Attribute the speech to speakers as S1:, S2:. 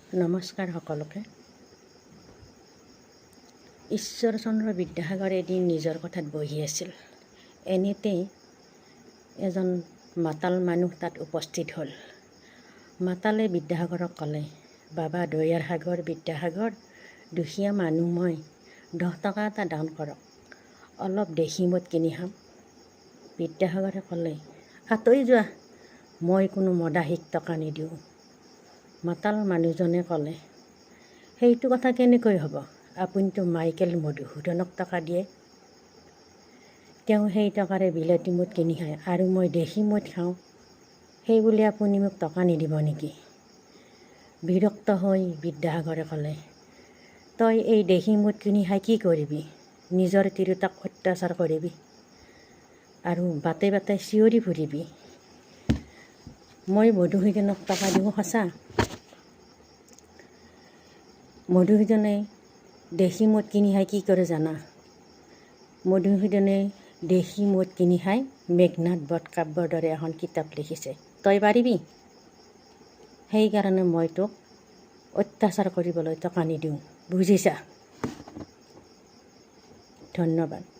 S1: নমস্কাৰ সকলোকে। ঈশ্বৰচন্দ্ৰ বিদ্যাসাগৰ এদিন নিজৰ কথাত বহি আছিল। এনেতেই এজন মাতাল মানুহ তাত উপস্থিত হ'ল। মাতালে বিদ্যাসাগৰক ক'লে, বাবা দয়াৰ সাগৰ বিদ্যাসাগৰ, দুখীয়া মানুহ মই, 10 টকা এটা দান কৰক, অলপ দেশী মদ কিনি খাম। বিদ্যাসাগৰে ক'লে, আঁতৰি যোৱা, মই কোনো মদাহীক টকা নিদিওঁ। মাতাল মানুহজনে ক'লে, সেইটো কথা কেনেকৈ হ'ব? আপুনিতো মাইকেল মধুসূদনক টকা দিয়ে, তেওঁ সেই টকাৰে বিলাতী মদ কিনি খায় আৰু মই দেশী মদ খাওঁ, সেই বুলি আপুনি মোক টকা নিদিব নেকি? বিৰক্ত হৈ বিদ্যাসাগৰে ক'লে, তই এই দেশী মদ কিনি খাই কি কৰিবি? নিজৰ তিৰোতাক অত্যাচাৰ কৰিবি আৰু বাটে বাটে চিঞৰি ফুৰিবি। মই মধুসূদনক টকা দিওঁ সঁচা, মধুসূদনে দেশী মদ কিনি খাই কি কৰে জানা? মধুসূদনে দেশী মদ কিনি খাই মেঘনাদ বধ কাব্যৰ দৰে এখন কিতাপ লিখিছে। তই পাৰিবি? সেইকাৰণে মই তোক অত্যাচাৰ কৰিবলৈ টকা নিদিওঁ, বুজিছা? ধন্যবাদ।